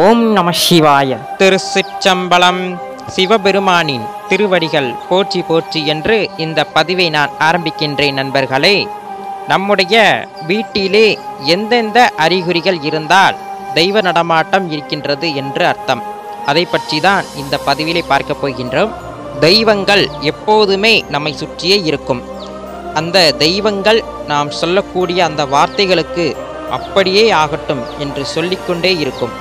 ஓம் நம சிவாய. திருச்சிற்றம்பலம். சிவபெருமானின் திருவடிகள் போற்றி போற்றி என்று இந்த பதிவை நான் ஆரம்பிக்கின்றேன். நண்பர்களே, நம்முடைய வீட்டிலே எந்தெந்த அறிகுறிகள் இருந்தால் தெய்வ நடமாட்டம் இருக்கின்றது என்று அர்த்தம். அதை பற்றி தான் இந்த பதிவிலே பார்க்க போகின்றோம். தெய்வங்கள் எப்போதுமே நம்மை சுற்றியே இருக்கும். அந்த தெய்வங்கள் நாம் சொல்லக்கூடிய அந்த வார்த்தைகளுக்கு அப்படியே ஆகட்டும் என்று சொல்லிக்கொண்டே இருக்கும்.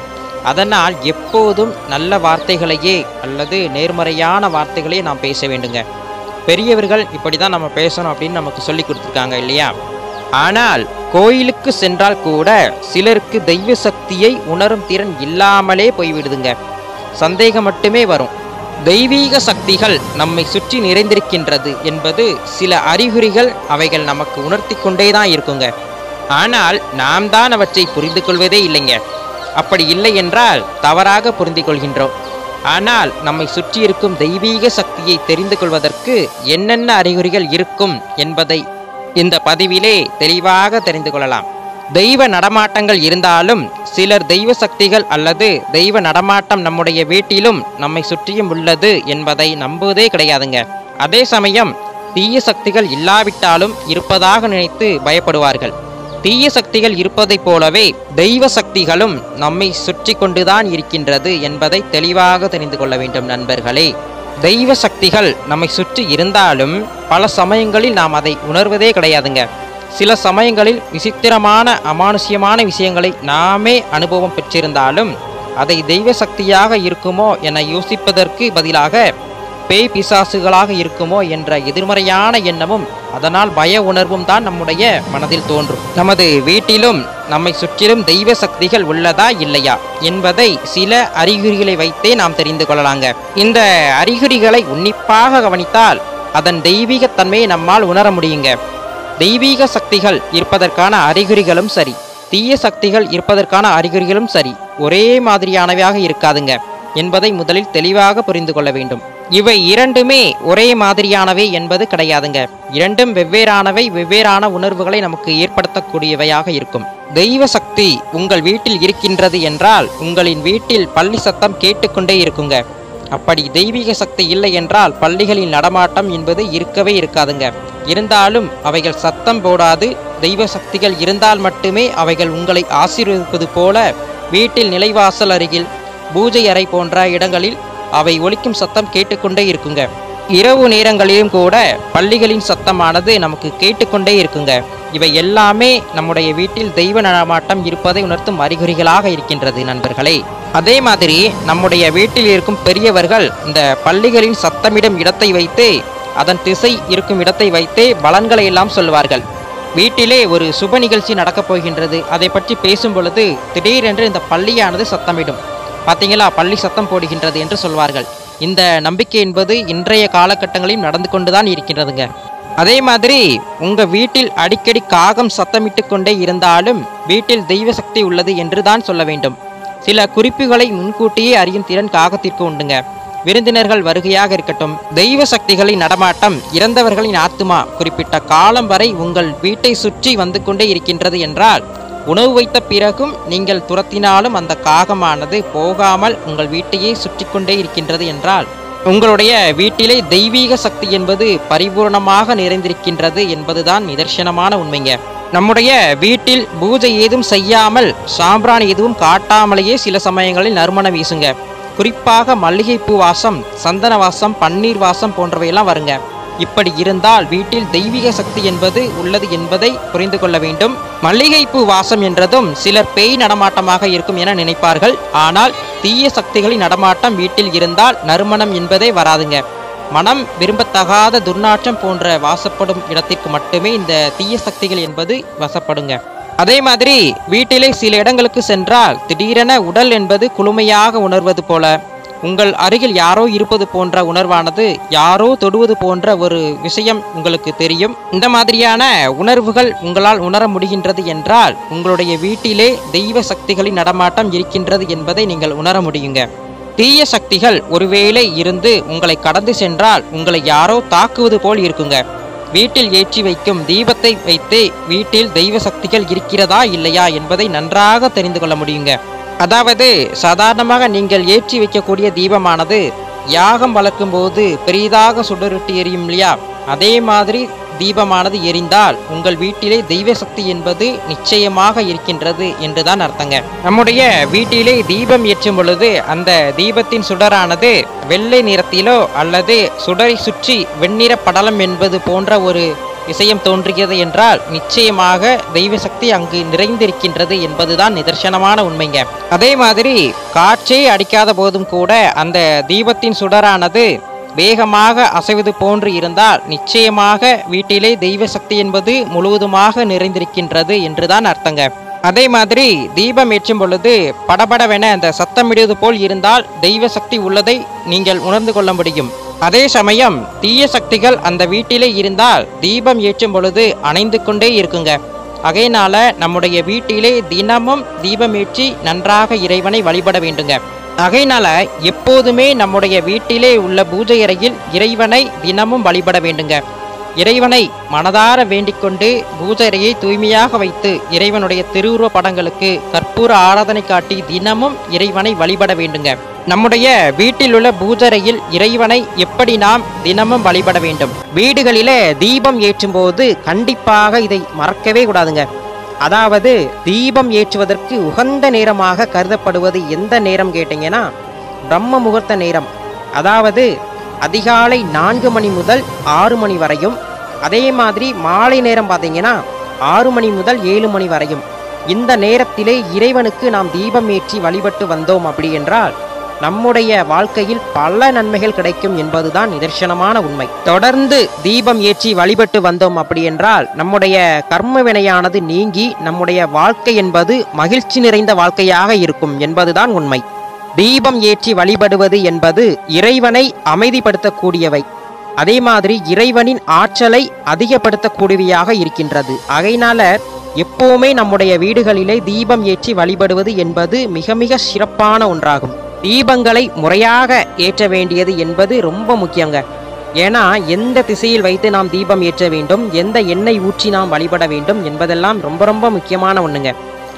அதனால் எப்போதும் நல்ல வார்த்தைகளையே அல்லது நேர்மறையான வார்த்தைகளையே நாம் பேச வேண்டுங்க. பெரியவர்கள் இப்படி தான் நம்ம பேசணும் அப்படின்னு நமக்கு சொல்லி கொடுத்துருக்காங்க இல்லையா? ஆனால் கோயிலுக்கு சென்றால் கூட சிலருக்கு தெய்வ சக்தியை உணரும் திறன் இல்லாமலே போய்விடுதுங்க. சந்தேகம் மட்டுமே வரும். தெய்வீக சக்திகள் நம்மை சுற்றி நிறைந்திருக்கின்றது என்பது சில அறிகுறிகள். அவைகள் நமக்கு உணர்த்தி கொண்டே தான் இருக்குங்க. ஆனால் நாம் தான் அவற்றை புரிந்து கொள்வதே இல்லைங்க. அப்படி இல்லை என்றால் தவறாக புரிந்து கொள்கின்றோம். ஆனால் நம்மை சுற்றி இருக்கும் தெய்வீக சக்தியை தெரிந்து கொள்வதற்கு என்னென்ன அறிகுறிகள் இருக்கும் என்பதை இந்த பதிவிலே தெளிவாக தெரிந்து கொள்ளலாம். தெய்வ நடமாட்டங்கள் இருந்தாலும் சிலர் தெய்வ சக்திகள் அல்லது தெய்வ நடமாட்டம் நம்முடைய வீட்டிலும் நம்மை சுற்றியும் உள்ளது என்பதை நம்புவதே கிடையாதுங்க. அதே சமயம் தீய சக்திகள் இல்லாவிட்டாலும் இருப்பதாக நினைத்து பயப்படுவார்கள். தீய சக்திகள் இருப்பதைப் போலவே தெய்வ சக்திகளும் நம்மை சுற்றி கொண்டுதான் இருக்கின்றது என்பதை தெளிவாக தெரிந்து கொள்ள வேண்டும் நண்பர்களே. தெய்வ சக்திகள் நம்மை சுற்றி இருந்தாலும் பல சமயங்களில் நாம் அதை உணர்வதே கிடையாதுங்க. சில சமயங்களில் விசித்திரமான அமானுஷ்யமான விஷயங்களை நாமே அனுபவம் பெற்றிருந்தாலும் அதை தெய்வ சக்தியாக இருக்குமோ என யோசிப்பதற்கு பதிலாக பேய் பிசாசுகளாக இருக்குமோ என்ற எதிர்மறையான எண்ணமும் அதனால் பய உணர்வும் தான் நம்முடைய மனதில் தோன்றும். நமது வீட்டிலும் நம்மை சுற்றிலும் தெய்வ சக்திகள் உள்ளதா இல்லையா என்பதை சில அறிகுறிகளை வைத்தே நாம் தெரிந்து கொள்ளலாங்க. இந்த அறிகுறிகளை உன்னிப்பாக கவனித்தால் அதன் தெய்வீகத்தன்மையை நம்மால் உணர முடியுங்க. தெய்வீக சக்திகள் இருப்பதற்கான அறிகுறிகளும் சரி, தீய சக்திகள் இருப்பதற்கான அறிகுறிகளும் சரி, ஒரே மாதிரியானவையாக இருக்காதுங்க என்பதை முதலில் தெளிவாக புரிந்து கொள்ள வேண்டும். இவை இரண்டுமே ஒரே மாதிரியானவை என்பது கிடையாதுங்க. இரண்டும் வெவ்வேறானவை, வெவ்வேறான உணர்வுகளை நமக்கு ஏற்படுத்தக்கூடியவையாக இருக்கும். தெய்வ சக்தி உங்கள் வீட்டில் இருக்கின்றது என்றால் உங்களின் வீட்டில் பள்ளி சத்தம் கேட்டுக்கொண்டே இருக்குங்க. அப்படி தெய்வீக சக்தி இல்லை என்றால் பள்ளிகளின் நடமாட்டம் என்பது இருக்கவே இருக்காதுங்க. இருந்தாலும் அவைகள் சத்தம் போடாது. தெய்வ சக்திகள் இருந்தால் மட்டுமே அவைகள் உங்களை ஆசீர்வதிப்பது போல வீட்டில் நிலைவாசல் அருகில் பூஜை அறை போன்ற இடங்களில் அவை ஒலிக்கும் சத்தம் கேட்டுக்கொண்டே இருக்குங்க. இரவு நேரங்களிலும் கூட பள்ளிகளின் சத்தமானது நமக்கு கேட்டுக்கொண்டே இருக்குங்க. இவை எல்லாமே நம்முடைய வீட்டில் தெய்வ நடமாட்டம் இருப்பதை உணர்த்தும் அறிகுறிகளாக இருக்கின்றது நண்பர்களே. அதே மாதிரி நம்முடைய வீட்டில் இருக்கும் பெரியவர்கள் இந்த பள்ளிகளின் சத்தமிடும் இடத்தை வைத்து அதன் திசை இருக்கும் இடத்தை வைத்தே பலன்களை எல்லாம் சொல்வார்கள். வீட்டிலே ஒரு சுப நிகழ்ச்சி நடக்கப் போகின்றது, அதை பற்றி பேசும் பொழுது திடீரென்று இந்த பள்ளியானது சத்தமிடும். பார்த்தீங்களா, பள்ளி சத்தம் போடுகின்றது என்று சொல்வார்கள். இந்த நம்பிக்கை என்பது இன்றைய காலகட்டங்களில் நடந்து கொண்டுதான் இருக்கின்றதுங்க. அதே மாதிரி உங்க வீட்டில் அடிக்கடி காகம் சத்தமிட்டு கொண்டே இருந்தாலும் வீட்டில் தெய்வ சக்தி உள்ளது என்று தான் சொல்ல வேண்டும். சில குறிப்புகளை முன்கூட்டியே அறியும் திறன் காகத்திற்கு உண்டுங்க. விருந்தினர்கள் வருகையாக இருக்கட்டும், தெய்வ சக்திகளின் நடமாட்டம் இறந்தவர்களின் ஆத்மா குறிப்பிட்ட காலம் வரை உங்கள் வீட்டை சுற்றி வந்து கொண்டே இருக்கின்றது என்றால் உணவு வைத்த பிறகும் நீங்கள் துரத்தினாலும் அந்த காகமானது போகாமல் உங்கள் வீட்டையே சுற்றி கொண்டே இருக்கின்றது என்றால் உங்களுடைய வீட்டிலே தெய்வீக சக்தி என்பது பரிபூர்ணமாக நிறைந்திருக்கின்றது என்பதுதான் நிதர்சனமான உண்மைங்க. நம்முடைய வீட்டில் பூஜை ஏதும் செய்யாமல் சாம்பிராணி எதுவும் காட்டாமலேயே சில சமயங்களில் நறுமணம் வீசுங்க. குறிப்பாக மல்லிகைப்பூ வாசம், சந்தன வாசம், பன்னீர் வாசம் போன்றவையெல்லாம் வருங்க. இப்படி இருந்தால் வீட்டில் தெய்வீக சக்தி என்பது உள்ளது என்பதை புரிந்து கொள்ள வேண்டும். மல்லிகைப்பூ வாசம் என்றதும் சிலர் பேய் நடமாட்டமாக இருக்கும் என நினைப்பார்கள். ஆனால் தீய சக்திகளின் நடமாட்டம் வீட்டில் இருந்தால் நறுமணம் என்பதே வராதுங்க. மனம் விரும்பத்தகாத துர்நாற்றம் போன்ற வாசப்படும் இடத்திற்கு மட்டுமே இந்த தீய சக்திகள் என்பது வசப்படுங்க. அதே மாதிரி வீட்டிலே சில இடங்களுக்கு சென்றால் திடீரென உடல் என்பது குளுமையாக உணர்வது போல, உங்கள் அருகில் யாரோ இருப்பது போன்ற உணர்வானது, யாரோ தொடுவது போன்ற ஒரு விஷயம் உங்களுக்கு தெரியும். இந்த மாதிரியான உணர்வுகள் உங்களால் உணர முடிகின்றது என்றால் உங்களுடைய வீட்டிலே தெய்வ சக்திகளின் நடமாட்டம் இருக்கின்றது என்பதை நீங்கள் உணர முடியுங்க. தீய சக்திகள் ஒருவேளை இருந்து உங்களை கடந்து சென்றால் உங்களை யாரோ தாக்குவது போல் இருக்குங்க. வீட்டில் ஏற்றி வைக்கும் தீபத்தை வைத்தே வீட்டில் தெய்வ சக்திகள் இருக்கிறதா இல்லையா என்பதை நன்றாக தெரிந்து கொள்ள முடியுங்க. அதாவது சாதாரணமாக நீங்கள் ஏற்றி வைக்கக்கூடிய தீபமானது யாகம் வளர்க்கும் போது பெரிதாக சுடரிட்டு எரியும் இல்லையா, அதே மாதிரி தீபமானது எரிந்தால் உங்கள் வீட்டிலே தெய்வ சக்தி என்பது நிச்சயமாக இருக்கின்றது என்றுதான் அர்த்தங்க. நம்முடைய வீட்டிலே தீபம் ஏற்றும் பொழுது அந்த தீபத்தின் சுடரானது வெள்ளை நிறத்திலோ அல்லது சுடரை சுற்றி வெண்ணிற படலம் என்பது போன்ற ஒரு விஷயம் தோன்றுகிறது என்றால் நிச்சயமாக தெய்வ சக்தி அங்கு நிறைந்திருக்கின்றது என்பதுதான் நிதர்சனமான உண்மைங்க. அதே மாதிரி காற்றே அடிக்காத போதும் கூட அந்த தீபத்தின் சுடரானது வேகமாக அசைவது போன்று இருந்தால் நிச்சயமாக வீட்டிலே தெய்வ சக்தி என்பது முழுவதுமாக நிறைந்திருக்கின்றது என்றுதான் அர்த்தங்க. அதே மாதிரி தீபம் ஏற்றும் பொழுது படபடவென அந்த சத்தமிடுவது போல் இருந்தால் தெய்வ சக்தி உள்ளதை நீங்கள் உணர்ந்து கொள்ள முடியும். அதே சமயம் தீய சக்திகள் அந்த வீட்டிலே இருந்தால் தீபம் ஏற்றும் பொழுது அணைந்து கொண்டே இருக்குங்க. ஆகையினால நம்முடைய வீட்டிலே தினமும் தீபம் ஏற்றி நன்றாக இறைவனை வழிபட வேண்டுங்க. ஆகையினால எப்போதுமே நம்முடைய வீட்டிலே உள்ள பூஜை அறையில் இறைவனை தினமும் வழிபட வேண்டுங்க. இறைவனை மனதார வேண்டிக் கொண்டு பூஜை அறையை தூய்மையாக வைத்து இறைவனுடைய திருவுருவ படங்களுக்கு கற்பூர ஆராதனை காட்டி தினமும் இறைவனை வழிபட வேண்டுங்க. நம்முடைய வீட்டில் உள்ள பூஜையில் இறைவனை எப்படி நாம் தினமும் வழிபட வேண்டும். வீடுகளிலே தீபம் ஏற்றும் போது கண்டிப்பாக இதை மறக்கவே கூடாதுங்க. அதாவது தீபம் ஏற்றுவதற்கு உகந்த நேரமாக கருதப்படுவது எந்த நேரம் கேட்டீங்கன்னா பிரம்ம முகூர்த்த நேரம். அதாவது அதிகாலை 4 மணி முதல் 6 மணி வரையும், அதே மாதிரி மாலை நேரம் பார்த்தீங்கன்னா 6 மணி முதல் 7 மணி வரையும். இந்த நேரத்திலே இறைவனுக்கு நாம் தீபம் ஏற்றி வழிபட்டு வந்தோம் அப்படி என்றால் நம்முடைய வாழ்க்கையில் பல நன்மைகள் கிடைக்கும் என்பதுதான் நிதர்சனமான உண்மை. தொடர்ந்து தீபம் ஏற்றி வழிபட்டு வந்தோம் அப்படி என்றால் நம்முடைய கர்ம வினையானது நீங்கி நம்முடைய வாழ்க்கை என்பது மகிழ்ச்சி நிறைந்த வாழ்க்கையாக இருக்கும் என்பதுதான் உண்மை. தீபம் ஏற்றி வழிபடுவது என்பது இறைவனை அமைதிப்படுத்தக்கூடியவை, அதே மாதிரி இறைவனின் ஆற்றலை அதிகப்படுத்தக்கூடியவையாக இருக்கின்றது. ஆகையினால எப்பவுமே நம்முடைய வீடுகளிலே தீபம் ஏற்றி வழிபடுவது என்பது மிக மிக சிறப்பான ஒன்றாகும். தீபங்களை முறையாக ஏற்ற வேண்டியது என்பது ரொம்ப முக்கியங்க. ஏன்னா எந்த திசையில் வைத்து நாம் தீபம் ஏற்ற வேண்டும், எந்த எண்ணெய் ஊற்றி நாம் வழிபட வேண்டும் என்பதெல்லாம் ரொம்ப ரொம்ப முக்கியமான ஒண்ணுங்க.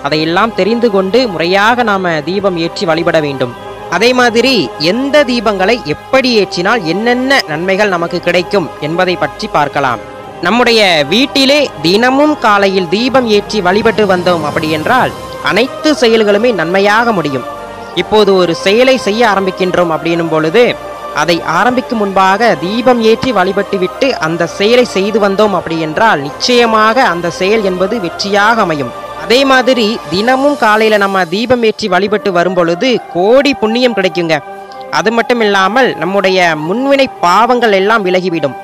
அதையெல்லாம் தெரிந்து கொண்டு முறையாக நாம தீபம் ஏற்றி வழிபட வேண்டும். அதே மாதிரி எந்த தீபங்களை எப்படி ஏற்றினால் என்னென்ன நன்மைகள் நமக்கு கிடைக்கும் என்பதை பற்றி பார்க்கலாம். நம்முடைய வீட்டிலே தினமும் காலையில் தீபம் ஏற்றி வழிபட்டு வந்தோம் அப்படி என்றால் அனைத்து செயல்களுமே நன்மையாக முடியும். இப்போது ஒரு செயலை செய்ய ஆரம்பிக்கின்றோம் அப்படின்னும் பொழுது அதை ஆரம்பிக்கும் முன்பாக தீபம் ஏற்றி வழிபட்டு விட்டு அந்த செயலை செய்து வந்தோம் அப்படி என்றால் நிச்சயமாக அந்த செயல் என்பது வெற்றியாக அமையும். அதே மாதிரி தினமும் காலையில நம்ம தீபம் ஏற்றி வழிபட்டு வரும் பொழுது கோடி புண்ணியம் கிடைக்குங்க. அது மட்டும் இல்லாமல் நம்முடைய முன்வினை பாவங்கள் எல்லாம் விலகிவிடும்.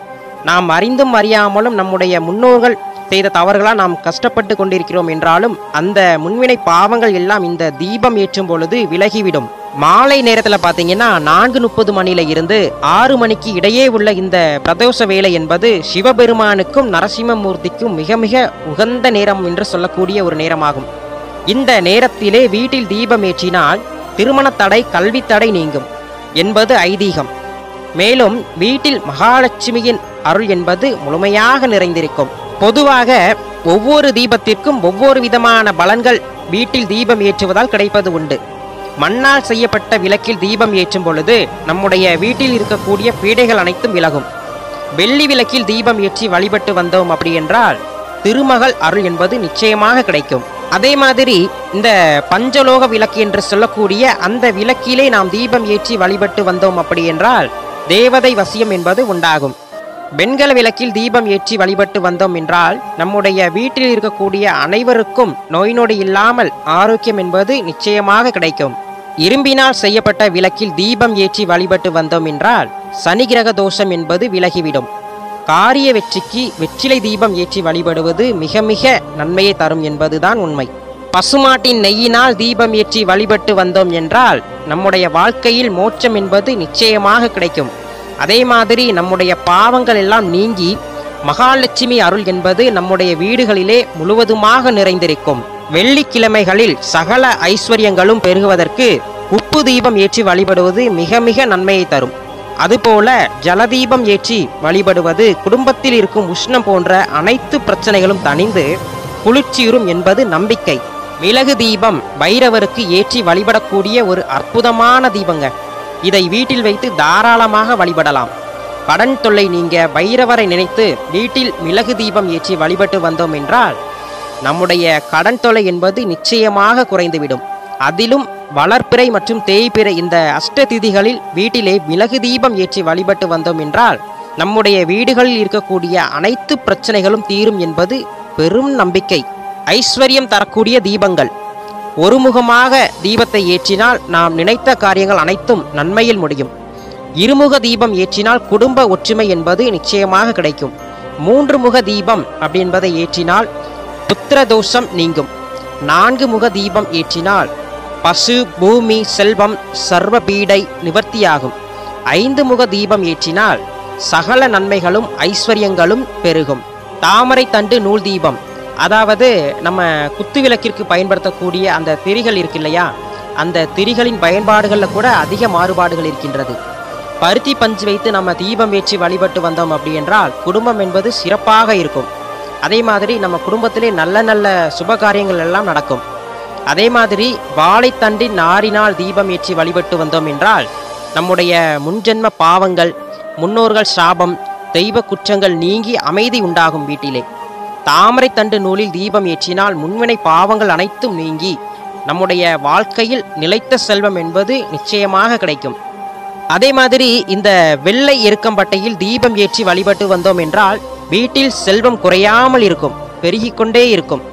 நாம் அறிந்தும் அறியாமலும் நம்முடைய முன்னோர்கள் செய்த தவறுகளால் நாம் கஷ்டப்பட்டு கொண்டிருக்கிறோம் என்றாலும் அந்த முன்வினை பாவங்கள் எல்லாம் இந்த தீபம் ஏற்றும் பொழுது விலகிவிடும். மாலை நேரத்தில் பார்த்தீங்கன்னா 4:30 மணியில இருந்து 6 மணிக்கு இடையே உள்ள இந்த பிரதோஷ வேலை என்பது சிவபெருமானுக்கும் நரசிம்மமூர்த்திக்கும் மிக மிக உகந்த நேரம் என்று சொல்லக்கூடிய ஒரு நேரமாகும். இந்த நேரத்திலே வீட்டில் தீபம் ஏற்றினால் திருமண தடை, கல்வி தடை நீங்கும் என்பது ஐதீகம். மேலும் வீட்டில் மகாலட்சுமியின் அருள் என்பது முழுமையாக நிறைந்திருக்கும். பொதுவாக ஒவ்வொரு தீபத்திற்கும் ஒவ்வொரு விதமான பலன்கள் வீட்டில் தீபம் ஏற்றுவதால் கிடைப்பது உண்டு. மண்ணால் செய்யப்பட்ட விளக்கில் தீபம் ஏற்றும் பொழுது நம்முடைய வீட்டில் இருக்கக்கூடிய பீடைகள் அனைத்தும் விலகும். வெள்ளி விளக்கில் தீபம் ஏற்றி வழிபட்டு வந்தோம் அப்படி என்றால் திருமகள் அருள் என்பது நிச்சயமாக கிடைக்கும். அதே மாதிரி இந்த பஞ்சலோக விளக்கு என்று சொல்லக்கூடிய அந்த விளக்கிலே நாம் தீபம் ஏற்றி வழிபட்டு வந்தோம் அப்படி என்றால் தேவதை வசியம் என்பது உண்டாகும். வெண்கல விளக்கில் தீபம் ஏற்றி வழிபட்டு வந்தோம் என்றால் நம்முடைய வீட்டில் இருக்கக்கூடிய அனைவருக்கும் நோய் நொடி இல்லாமல் ஆரோக்கியம் என்பது நிச்சயமாக கிடைக்கும். இரும்பினால் செய்யப்பட்ட விளக்கில் தீபம் ஏற்றி வழிபட்டு வந்தோம் என்றால் சனி கிரக தோஷம் என்பது விலகிவிடும். காரிய வெற்றிக்கு வெற்றிலை தீபம் ஏற்றி வழிபடுவது மிக மிக நன்மையை தரும் என்பதுதான் உண்மை. பசுமாட்டின் நெய்யினால் தீபம் ஏற்றி வழிபட்டு வந்தோம் என்றால் நம்முடைய வாழ்க்கையில் மோட்சம் என்பது நிச்சயமாக கிடைக்கும். அதே மாதிரி நம்முடைய பாவங்கள் எல்லாம் நீங்கி மகாலட்சுமி அருள் என்பது நம்முடைய வீடுகளிலே முழுவதுமாக நிறைந்திருக்கும். வெள்ளிக்கிழமைகளில் சகல ஐஸ்வர்யங்களும் பெருகுவதற்கு உப்பு தீபம் ஏற்றி வழிபடுவது மிக மிக நன்மையை தரும். அதுபோல ஜலதீபம் ஏற்றி வழிபடுவது குடும்பத்தில் இருக்கும் உஷ்ணம் போன்ற அனைத்து பிரச்சனைகளும் தணிந்து குளிர்ச்சியுறும் என்பது நம்பிக்கை. மிளகு தீபம் பைரவருக்கு ஏற்றி வழிபடக்கூடிய ஒரு அற்புதமான தீபங்க. இதை வீட்டில் வைத்து தாராளமாக வழிபடலாம். கடன் தொல்லை நீங்க பைரவரை நினைத்து வீட்டில் மிளகு தீபம் ஏற்றி வழிபட்டு வந்தோம் என்றால் நம்முடைய கடன் தொல்லை என்பது நிச்சயமாக குறைந்துவிடும். அதிலும் வளர்ப்பிறை மற்றும் தேய்பிறை இந்த அஷ்ட திதிகளில் வீட்டிலே மிளகு தீபம் ஏற்றி வழிபட்டு வந்தோம் என்றால் நம்முடைய வீடுகளில் இருக்கக்கூடிய அனைத்து பிரச்சனைகளும் தீரும் என்பது பெரும் நம்பிக்கை. ஐஸ்வர்யம் தரக்கூடிய தீபங்கள். ஒருமுகமாக தீபத்தை ஏற்றினால் நாம் நினைத்த காரியங்கள் அனைத்தும் நன்மையில் முடியும். இருமுக தீபம் ஏற்றினால் குடும்ப ஒற்றுமை என்பது நிச்சயமாக கிடைக்கும். 3 முக தீபம் அப்படின்பதை ஏற்றினால் புத்திர தோஷம் நீங்கும். 4 முக தீபம் ஏற்றினால் பசு பூமி செல்வம் சர்வ பீடை நிவர்த்தியாகும். 5 முக தீபம் ஏற்றினால் சகல நன்மைகளும் ஐஸ்வர்யங்களும் பெருகும். தாமரை தண்டு நூல் தீபம், அதாவது நம்ம குத்து விளக்கிற்கு பயன்படுத்தக்கூடிய அந்த திரிகள் இருக்கு இல்லையா, அந்த திரிகளின் பயன்பாடுகளில் கூட அதிக மாறுபாடுகள் இருக்கின்றது. பருத்தி பஞ்சு வைத்து நம்ம தீபம் ஏற்றி வழிபட்டு வந்தோம் அப்படி என்றால் குடும்பம் என்பது சிறப்பாக இருக்கும். அதே மாதிரி நம்ம குடும்பத்திலே நல்ல நல்ல சுப காரியங்கள் எல்லாம் நடக்கும். அதே மாதிரி வாழைத்தண்டின் நாரினால் தீபம் ஏற்றி வழிபட்டு வந்தோம் என்றால் நம்முடைய முன்ஜென்ம பாவங்கள், முன்னோர்கள் சாபம், தெய்வ குற்றங்கள் நீங்கி அமைதி உண்டாகும் வீட்டிலே. தாமரை தண்டு நூலில் தீபம் ஏற்றினால் முன்வினை பாவங்கள் அனைத்தும் நீங்கி நம்முடைய வாழ்க்கையில் நிலைத்த செல்வம் என்பது நிச்சயமாக கிடைக்கும். அதே மாதிரி இந்த வெள்ளை எருக்கம்பட்டையில் தீபம் ஏற்றி வழிபட்டு வந்தோம் என்றால் வீட்டில் செல்வம் குறையாமல் இருக்கும், பெருகிக்கொண்டே இருக்கும்.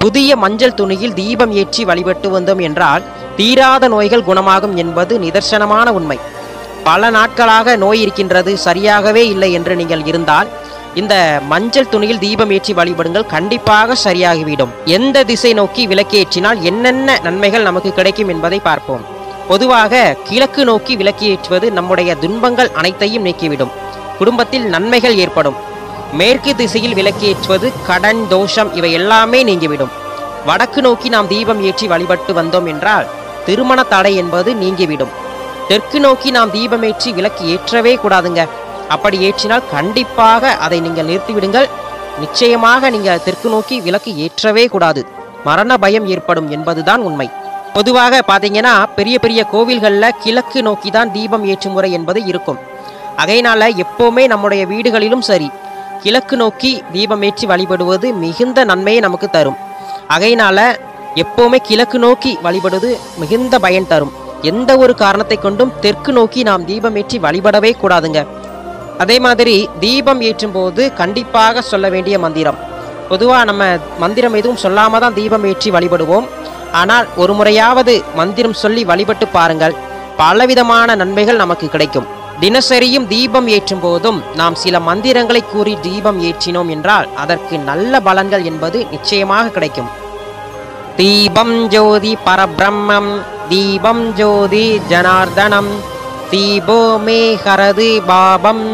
புதிய மஞ்சள் துணியில் தீபம் ஏற்றி வழிபட்டு வந்தோம் என்றால் தீராத நோய்கள் குணமாகும் என்பது நிதர்சனமான உண்மை. பல நாட்களாக நோய் இருக்கின்றது, சரியாகவே இல்லை என்று நீங்கள் இருந்தால் இந்த மஞ்சள் துணியில் தீபம் ஏற்றி வழிபடுங்கள், கண்டிப்பாக சரியாகிவிடும். எந்த திசை நோக்கி விளக்கேற்றினால் என்னென்ன நன்மைகள் நமக்கு கிடைக்கும் என்பதை பார்ப்போம். பொதுவாக கிழக்கு நோக்கி விளக்கு ஏற்றுவது நம்முடைய துன்பங்கள் அனைத்தையும் நீக்கிவிடும், குடும்பத்தில் நன்மைகள் ஏற்படும். மேற்கு திசையில் விளக்கு ஏற்றுவது கடன் தோஷம் இவை எல்லாமே நீங்கிவிடும். வடக்கு நோக்கி நாம் தீபம் ஏற்றி வழிபட்டு வந்தோம் என்றால் திருமண தடை என்பது நீங்கிவிடும். தெற்கு நோக்கி நாம் தீபம் ஏற்றி விளக்கு ஏற்றவே கூடாதுங்க. அப்படி ஏற்றினால் கண்டிப்பாக அதை நீங்கள் நிறுத்திவிடுங்கள். நிச்சயமாக நீங்கள் தெற்கு நோக்கி விளக்கு ஏற்றவே கூடாது, மரண பயம் ஏற்படும் என்பதுதான் உண்மை. பொதுவாக பார்த்தீங்கன்னா பெரிய பெரிய கோவில்களில் கிழக்கு நோக்கி தான் தீபம் ஏற்றும் முறை என்பது இருக்கும். அதனால எப்போவுமே நம்முடைய வீடுகளிலும் சரி கிழக்கு நோக்கி தீபம் ஏற்றி வழிபடுவது மிகுந்த நன்மையை நமக்கு தரும். அதனால எப்போவுமே கிழக்கு நோக்கி வழிபடுவது மிகுந்த பயன் தரும். எந்த ஒரு காரணத்தை கொண்டும் தெற்கு நோக்கி நாம் தீபம் ஏற்றி வழிபடவே கூடாதுங்க. அதே மாதிரி தீபம் ஏற்றும் போது கண்டிப்பாக சொல்ல வேண்டிய மந்திரம். பொதுவாக நம்ம மந்திரம் எதுவும் சொல்லாம தான் தீபம் ஏற்றி வழிபடுவோம். ஆனால் ஒரு முறையாவது மந்திரம் சொல்லி வழிபட்டு பாருங்கள், பலவிதமான நன்மைகள் நமக்கு கிடைக்கும். தினசரியும் தீபம் ஏற்றும் போதும் நாம் சில மந்திரங்களை கூறி தீபம் ஏற்றினோம் என்றால் அதற்கு நல்ல பலன்கள் என்பது நிச்சயமாக கிடைக்கும். தீபம் ஜோதி பரபிரம்மம், தீபம் ஜோதி ஜனார்தனம், தீபோ மே ஹரது பாபம்,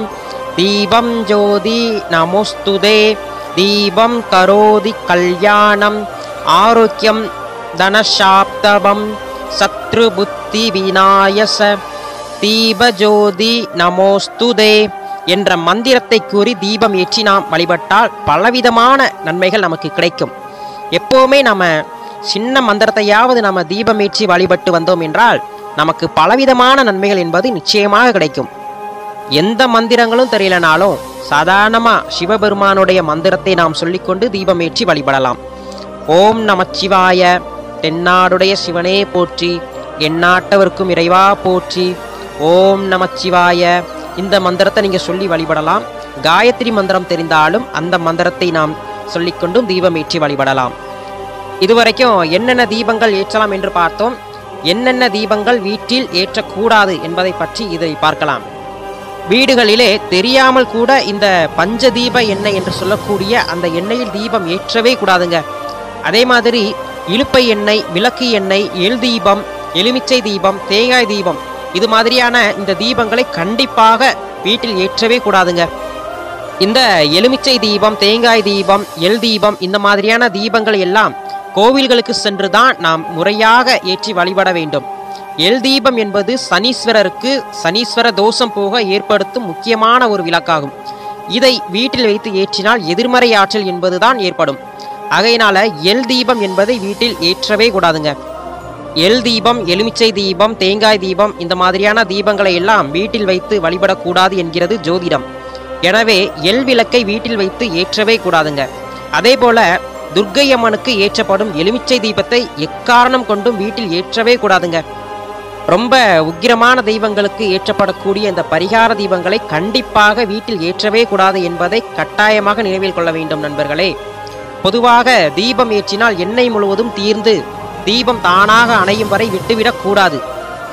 தீபம் ஜோதி நமோஸ்துதே, தீபம் கரோதி கல்யாணம், ஆரோக்கியம் தனசாப்தபம், சத்ரு புத்தி விநாயச, தீபஜோதி நமோஸ்துதே என்ற மந்திரத்தை கூறி தீபம் ஏற்றி நாம் வழிபட்டால் பலவிதமான நன்மைகள் நமக்கு கிடைக்கும். எப்போவுமே நம்ம சின்ன மந்திரத்தையாவது நம்ம தீபம் ஏற்றி வழிபட்டு வந்தோம் என்றால் நமக்கு பலவிதமான நன்மைகள் என்பது நிச்சயமாக கிடைக்கும். எந்த மந்திரங்களும் தெரியலனாலும் சாதாரணமாக சிவபெருமானுடைய மந்திரத்தை நாம் சொல்லிக்கொண்டு தீபம் ஏற்றி வழிபடலாம். ஓம் நமச்சிவாய, தென்னாடுடைய சிவனே போற்றி, எந்நாட்டவர்க்கும் இறைவா போற்றி, ஓம் நமச்சிவாய இந்த மந்திரத்தை நீங்கள் சொல்லி வழிபடலாம். காயத்ரி மந்திரம் தெரிந்தாலும் அந்த மந்திரத்தை நாம் சொல்லிக்கொண்டும் தீபம் ஏற்றி வழிபடலாம். இதுவரைக்கும் என்னென்ன தீபங்கள் ஏற்றலாம் என்று பார்த்தோம். என்னென்ன தீபங்கள் வீட்டில் ஏற்றக்கூடாது என்பதை பற்றி இதை பார்க்கலாம். வீடுகளிலே தெரியாமல் கூட இந்த பஞ்சதீப எண்ணெய் என்று சொல்லக்கூடிய அந்த எண்ணெயில் தீபம் ஏற்றவே கூடாதுங்க. அதே மாதிரி இலுப்பை எண்ணெய், விளக்கு எண்ணெய், எள் தீபம், எலுமிச்சை தீபம், தேங்காய் தீபம் இது மாதிரியான இந்த தீபங்களை கண்டிப்பாக வீட்டில் ஏற்றவே கூடாதுங்க. இந்த எலுமிச்சை தீபம், தேங்காய் தீபம், எள் தீபம் இந்த மாதிரியான தீபங்கள் எல்லாம் கோவில்களுக்கு சென்று தான் நாம் முறையாக ஏற்றி வழிபட வேண்டும். எள் தீபம் என்பது சனீஸ்வரருக்கு சனீஸ்வர தோஷம் போக ஏற்படுத்தும் முக்கியமான ஒரு விளக்காகும். இதை வீட்டில் வைத்து ஏற்றினால் எதிர்மறை ஆற்றல் என்பதுதான் ஏற்படும். ஆகையினால எல் தீபம் என்பதை வீட்டில் ஏற்றவே கூடாதுங்க. எல் தீபம், எலுமிச்சை தீபம், தேங்காய் தீபம் இந்த மாதிரியான தீபங்களை எல்லாம் வீட்டில் வைத்து வழிபடக்கூடாது என்கிறது ஜோதிடம். எனவே எல் விளக்கை வீட்டில் வைத்து ஏற்றவே கூடாதுங்க. அதே போல துர்க்கை அம்மனுக்கு ஏற்றப்படும் எலுமிச்சை தீபத்தை எக்காரணம் கொண்டும் வீட்டில் ஏற்றவே கூடாதுங்க. ரொம்ப உக்கிரமான தெய்வங்களுக்கு ஏற்றப்படக்கூடிய இந்த பரிகார தீபங்களை கண்டிப்பாக வீட்டில் ஏற்றவே கூடாது என்பதை கட்டாயமாக நினைவில் கொள்ள வேண்டும் நண்பர்களே. பொதுவாக தீபம் ஏற்றினால் எண்ணெய் முழுவதும் தீர்ந்து தீபம் தானாக அணையும் வரை விட்டுவிடக் கூடாது.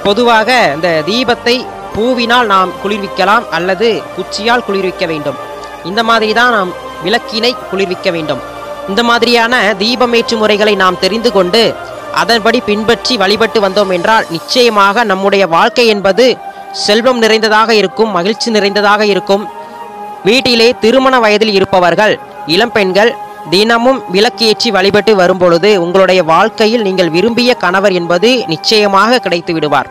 பொதுவாக இந்த தீபத்தை பூவினால் நாம் குளிர்விக்கலாம் அல்லது குச்சியால் குளிர்விக்க வேண்டும். இந்த மாதிரி தான் நாம் விளக்கினை குளிர்விக்க வேண்டும். இந்த மாதிரியான தீபமேற்று முறைகளை நாம் தெரிந்து கொண்டு அதன்படி பின்பற்றி வழிபட்டு வந்தோம் என்றால் நிச்சயமாக நம்முடைய வாழ்க்கை என்பது செல்வம் நிறைந்ததாக இருக்கும், மகிழ்ச்சி நிறைந்ததாக இருக்கும். வீட்டிலே திருமண வயதில் இருப்பவர்கள், இளம்பெண்கள் தினமும் விளக்கேற்றி வழிபட்டு வரும்பொழுது உங்களுடைய வாழ்க்கையில் நீங்கள் விரும்பிய கணவர் என்பது நிச்சயமாக கிடைத்து விடுவார்.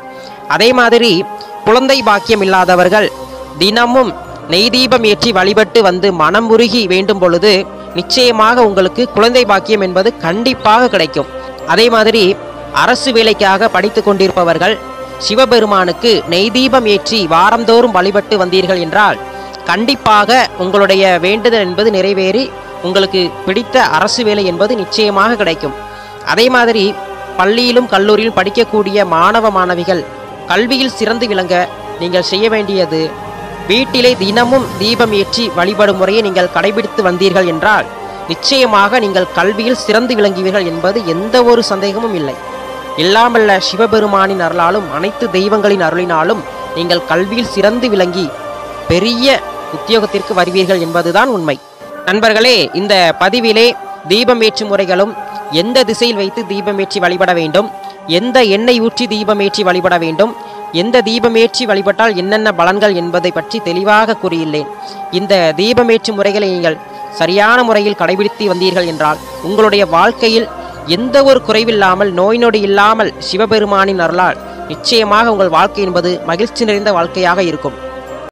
அதே மாதிரி குழந்தை பாக்கியம் இல்லாதவர்கள் தினமும் நெய் தீபம் ஏற்றி வழிபட்டு வந்து மனம் உருகி வேண்டும் பொழுது நிச்சயமாக உங்களுக்கு குழந்தை பாக்கியம் என்பது கண்டிப்பாக கிடைக்கும். அதே மாதிரி அரசு வேலைக்காக படித்து கொண்டிருப்பவர்கள் சிவபெருமானுக்கு நெய் தீபம் ஏற்றி வாரந்தோறும் வழிபட்டு வந்தீர்கள் என்றால் கண்டிப்பாக உங்களுடைய வேண்டுதல் என்பது நிறைவேறி உங்களுக்கு பிடித்த அரசு வேலை என்பது நிச்சயமாக கிடைக்கும். அதே மாதிரி பள்ளியிலும் கல்லூரியிலும் படிக்கக்கூடிய மாணவ மாணவிகள் கல்வியில் சிறந்து விளங்க நீங்கள் செய்ய வேண்டியது, வீட்டிலே தினமும் தீபம் ஏற்றி வழிபடும் முறையை நீங்கள் கடைபிடித்து வந்தீர்கள் என்றால் நிச்சயமாக நீங்கள் கல்வியில் சிறந்து விளங்குவீர்கள் என்பது எந்த ஒரு சந்தேகமும் இல்லை. எல்லாமல்ல சிவபெருமானின் அருளாலும் அனைத்து தெய்வங்களின் அருளினாலும் நீங்கள் கல்வியில் சிறந்து விளங்கி பெரிய உத்தியோகத்திற்கு வருவீர்கள் என்பதுதான் உண்மை. நண்பர்களே, இந்த பதிவிலே தீபமேற்று முறைகளும், எந்த திசையில் வைத்து தீபமேற்றி வழிபட வேண்டும், எந்த எண்ணெய் ஊற்றி தீபமேற்றி வழிபட வேண்டும், எந்த தீபமேற்றி வழிபட்டால் என்னென்ன பலன்கள் என்பதை பற்றி தெளிவாக கூறியுள்ளேன். இந்த தீபமேற்று முறைகளை நீங்கள் சரியான முறையில் கடைபிடித்து வந்தீர்கள் என்றால் உங்களுடைய வாழ்க்கையில் எந்த ஒரு குறைவில்லாமல், நோய் நொடி இல்லாமல் சிவபெருமானின் அருளால் நிச்சயமாக உங்கள் வாழ்க்கை என்பது மகிழ்ச்சி நிறைந்த வாழ்க்கையாக இருக்கும்.